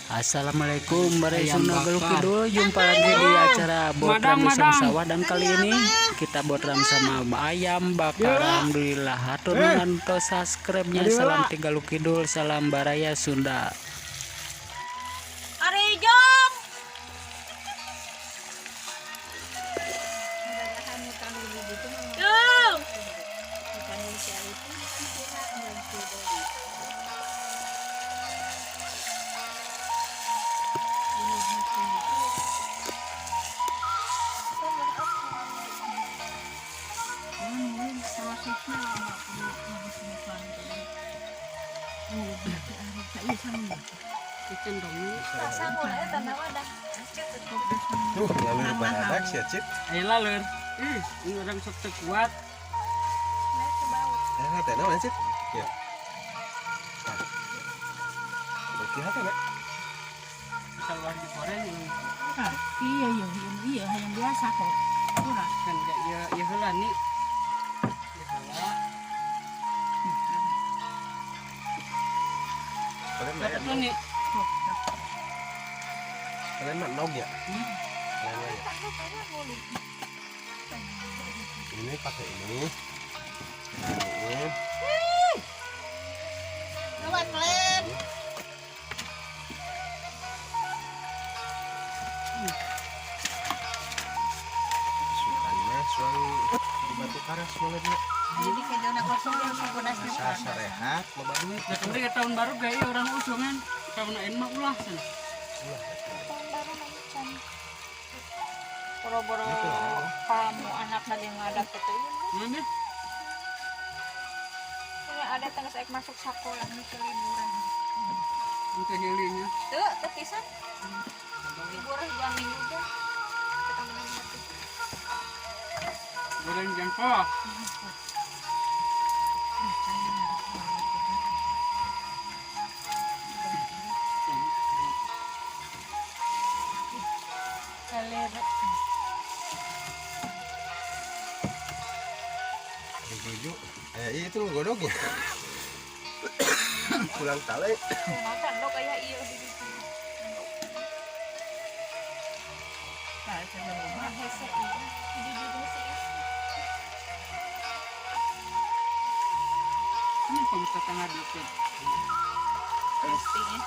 Assalamualaikum Sunda Galuk Kidul. Jumpa lagi di acara Botram Bersama Sawah. Dan kali ini kita botram sama ayam bakar. Alhamdulillah. Hatur nuhun tos subscribe-nya. Salam ti Galuk Kidul, salam Baraya Sunda. Arijong. Lalu baradak sih, Cip. Ayo lalur. Ini orang sok kuat. Teh naon, Cip? Ya. Berarti apa, Nek? Kalau digoreng ini Iya, yang biasa kok. Kurang. kan ya heula nih. Ya heula. Kalian Dapat main. nih. Kalian main nog ya? Kalian ya. Ini pakai ini. Ini. Lewat kalian. Sukannya suang di batu karas mulanya. Jadi kayak udah kosong yang pedasnya. Sasa rehat, loba duit. Ya kemarin tahun baru kayak orang usungan. Tahun lain mah ulah san. Boro-boro kamu anak lagi ngadap itu. Mana? Ini ada tengah saya masuk sekolah nih ke liburan. Untuk hilinya. Tuh pisan. Liburan 2 minggu dah. Kita menang-menang. Goreng jengkol. Kaler. Tujuh. Itu godok ya. Pulang tale. Makan lo kayak iya di situ. Nah, saya mau hese iya. Jujur sih. Ini pemirsa tengah dikit. Pastinya.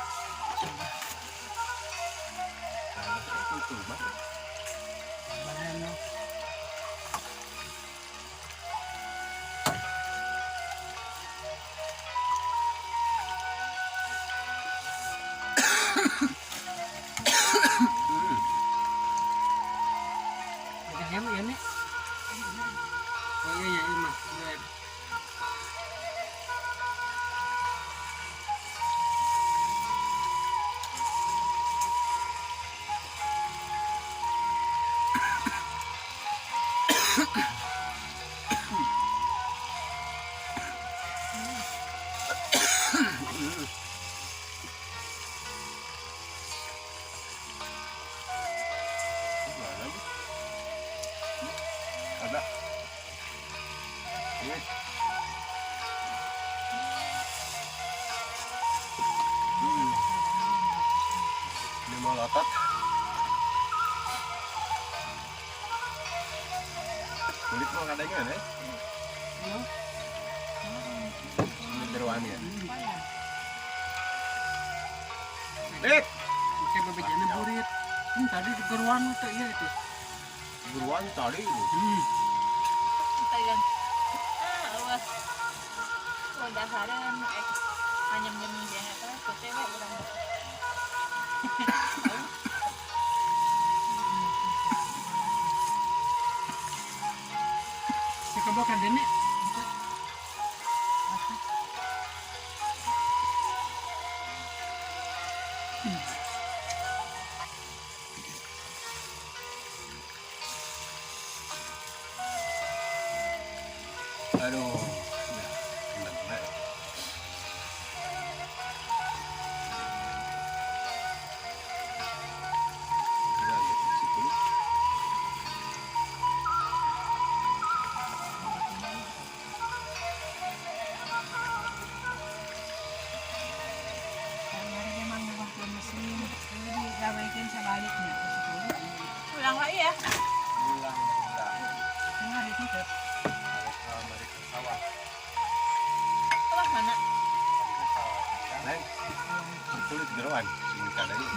Itu banget. Mana? Ayam ya nih. Oh iya ya mah. Ada. Ini. Ini mau lotot. Kulit mau kadangnya nih. Ini jeruannya. Dit, Oke bebejana burit. Tadi di geruan itu iya itu. jeruan tadi. Kita yang awas. Udah haran hanya menunggu apa cewek udah. Sekabokan dene. Aduh. Neng. Kulit jeroan. Ini kadangnya.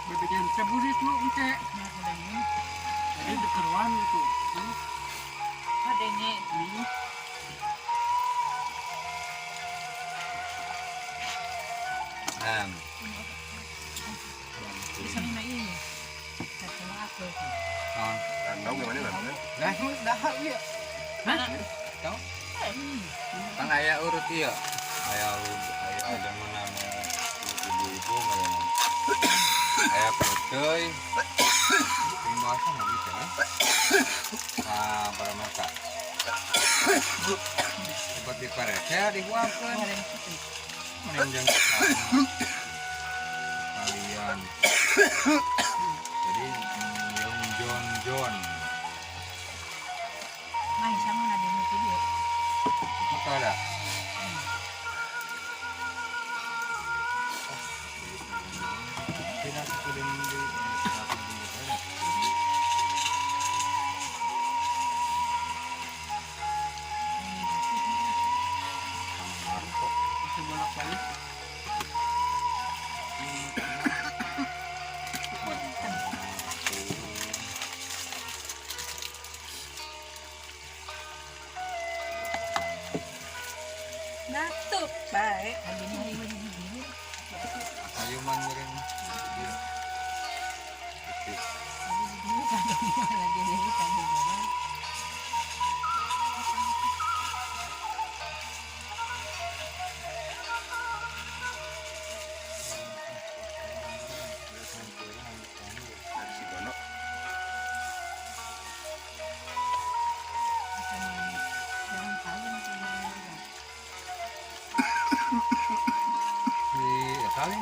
Bebeknya ceburit lu ente. Jadi dekeruan gitu. Adanya bisa lima ini. Sama aku. Tahu gimana bang? Nah, dah iya. Kan ayah urut iya. Ayah zaman nama ibu-ibu mana. Ayah putih. Masa nggak bisa. Para mata. Seperti parece dibuatkan. Menunjang kalian. Jadi yang John. Nah, sama ada video. Apa ada? Tidak sekuding di Masih bolak-balik. Datuk, baik. Adanya hari ini begini. ayuman meureun. Ini kan lagi ini kan jalan. Si Dono. Jangan tahu macam mana. Si kali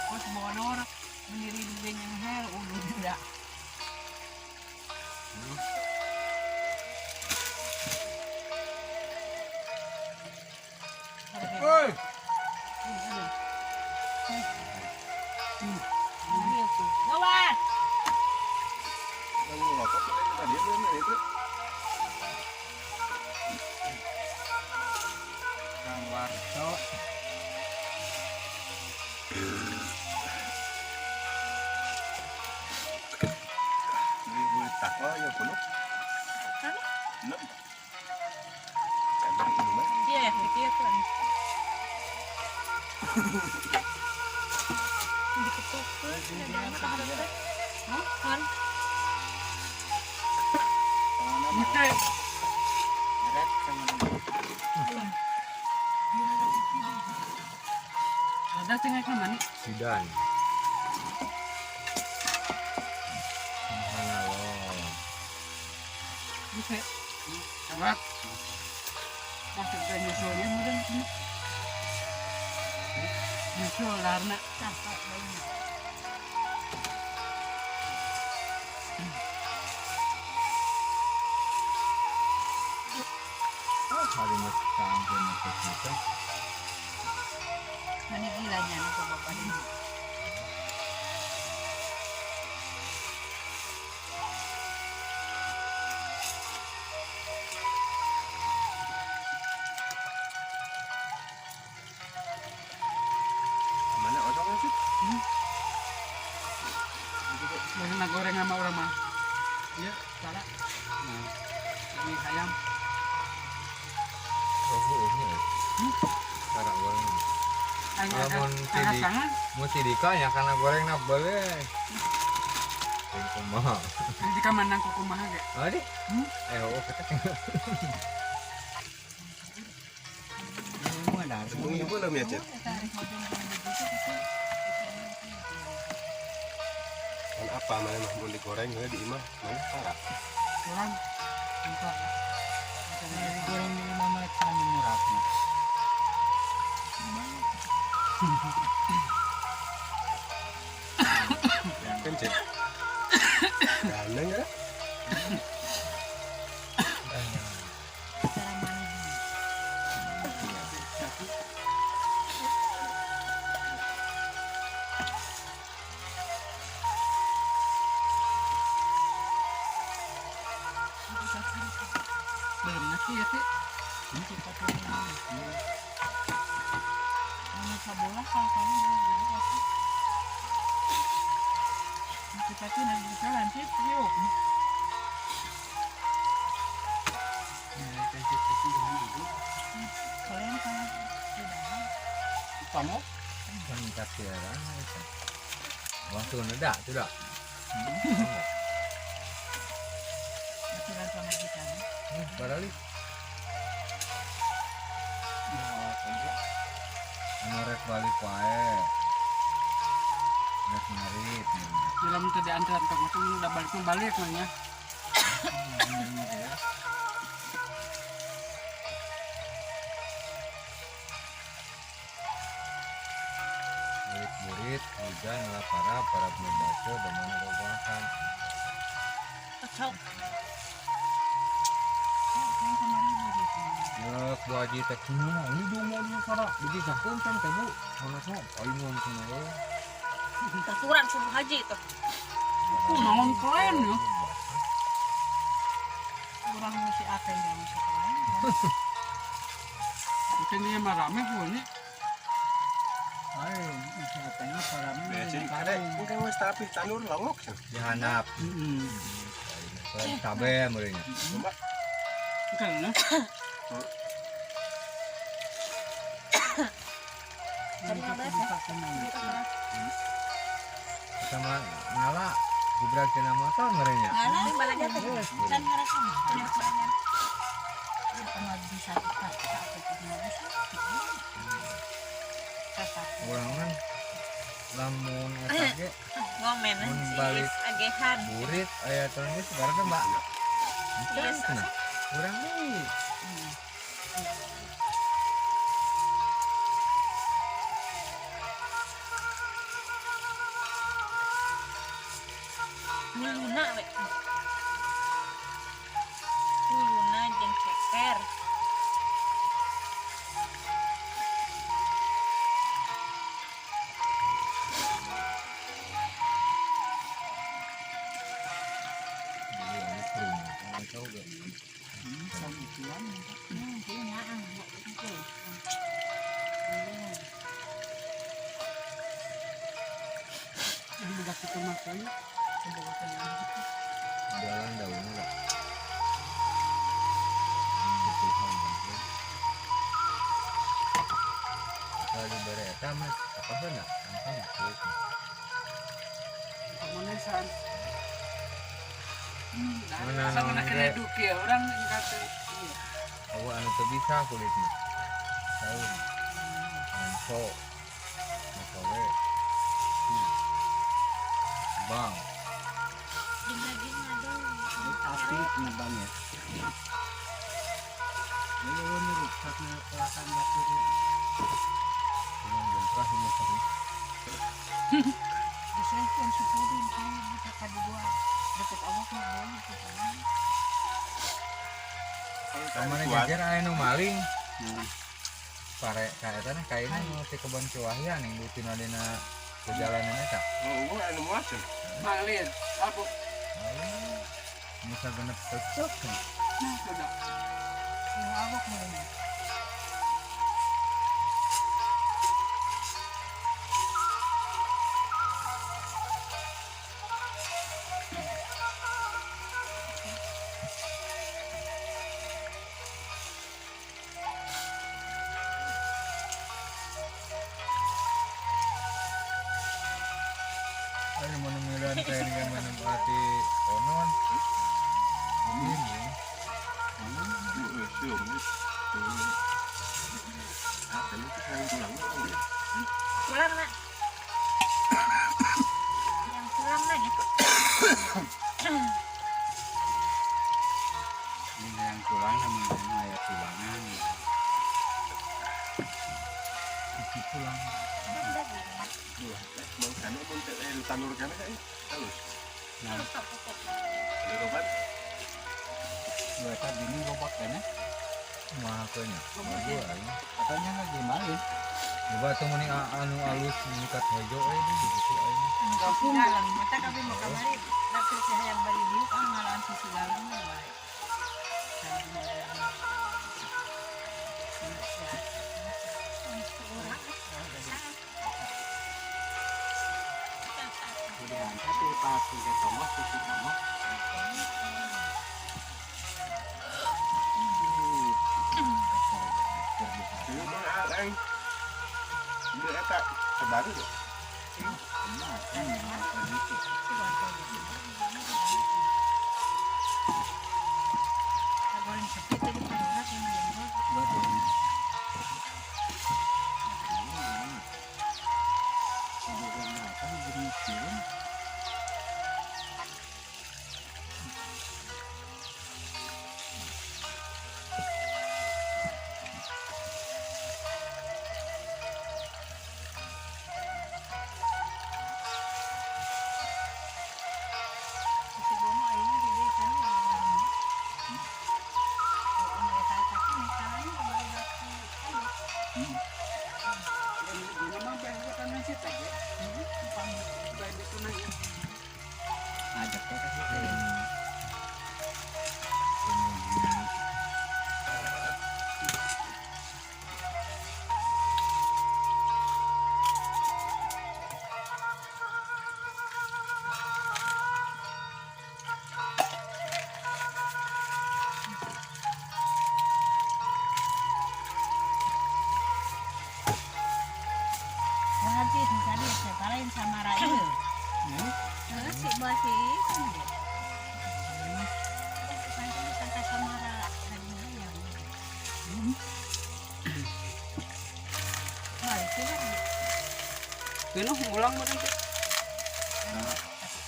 Mas bawa orang mendiri di yang hal udah tidak. Oi. Gawat. Yang ngelokok. Tadi dia itu. Kang Warso. Kulit takwa ya penuh. Ano? Enam. Jadi ini mah. Iya, itu kan. Diketuk. Hah? Kan? Ente. Ada tinggal ke mana? Sidan. Mana lo? Bisa. Awak. Masuk ke nyusulnya mungkin. Nyusul karena Campak banyak. Hari masuk sampai masuk kita. Mana gilanya nih ke bapak ini. Mana osongnya sih? Yang nak goreng sama orang mah. Iya, salah. Ini ayam. Oh, ini. Cara goreng. Ayam Amun ayam sidik. tangan. Mesti dikanya karena goreng nak boleh. Yang kumaha. Jadi kan menang kuku mah ge. Adi. Oh, kata. Tunggu belum ya, Cep? Kan apa mana mah mau digoreng ya di imah mana parah. Kurang. Entar. Goreng 5 menit sama murah. cek. Gandeng ya. Belum nasi ya sih. Bola kalau kamu boleh apa? Kita tuh nanti jalan sih, yuk. Kalian sama tidak? Kamu? Kan kaki orang itu. Waktu neda tidak. Jalan sama kita. Barali. Ngorek balik wae. Ngorek ngarit. Dalam itu diantar ke motor udah balik nanya. Murid-murid hujan lapara para membaca bagaimana kebahan. Kacau. Nek wajib teknya ini dong mau dulu para jadi sakun kan tebu mana sok aingon semua. Taturan subuh haji itu. Naon keren ya. Kurang mesti apa yang mesti keren. Mungkin dia mah rame punya. Ayo, siapanya para Besi ada. Mungkin wes tapi tanur lawok sih. Dihanap. Tabe merenya. Coba. Bukan lah. Sama ngala gubrak tina motor merenya. Ngala balaja tuh. Dan ngerasa banyak banyak. Sama bisa kita Urang kan lamun eta ge ngomen mun sih balik agehan. burit aya terus sekarang Mbak. Bukan cenah. Urang deui. Luna we. Luna jeung ceker. Iya, ini kering. Nggak tahu gak. Punya itu. Ini udah kita makan. Jalan daunnya lah. Betul kan. Kalau bereta mas apa sih nak? Sampai Mana san? Mana Sama nak kena nangge? duk ya orang kata. Awak anu teu bisa kulitnya. Tahu. Anso. Makawe. Bang. Daging ada. api kena banyak. Ini rusak nih kelihatan dapur. Dengan gentrah ini tadi. Bisa kan sepuluh kan bisa kali dua. Dekat awak mah boleh gitu. Kamane jajar aya nu maling. Pare kae teh kaina nu ti kebon Ciwahya ning butina dina perjalanan eta. Oh, gua anu macam. Malin. Apa? Bisa genep cocok kan. Sudah. Yang awak mah. Ayo mana milan kain kan mana berarti onon. Ini Siom ni. Apa ni kita yang pulang? Pulang nak. Yang pulang nanya. Ini yang pulang namanya ayat pulangan. pulang. Mau kana pun tanur kana Halus. Nah, Ini obat. Mereka bini lobak kan ya? Makanya. Bagus aing. Katanya lagi malin. Coba tuh mending anu alus mengikat hejo di situ aing. Sisi dalam, mata kami mau kamari, dapet yang bari diu kan malahan sisi dalamnya baik. Kemudian tapi pas kita Thomas sisi Thomas. Ini mana aing? Ini eta terbaru tuh. Goreng seperti itu berat yang jadi. Ajak ke kasih. Nanti tadi sekalian sama Raya. Si masih nanti disangka sama Raya. Balik sih lah. Kena ulang mana tuh?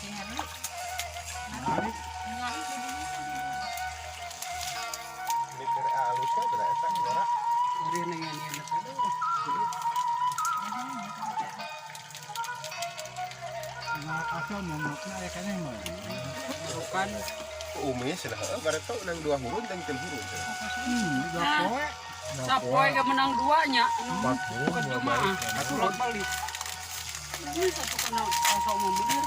Tinggal dulu. Mari. Ngari jadi. Ini kere halusnya berapa eta ora? Hari ini yang ini aduh. Nah, asal momokna aya kana mah. Bukan Umi sudah barat tau nang 2 hurun dan 3 hurun. Udah poe. Sapoy gak menang duanya. Bukan Cuma satu lot balik. Ini satu kena asal mau bener.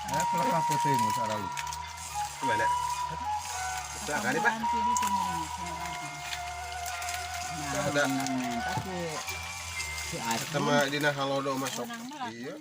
Ya, kelakah putih mus aralu. Gimana? Nah, kali Pak. Ada Tapi si Arif sama dina halodo masuk. Iya.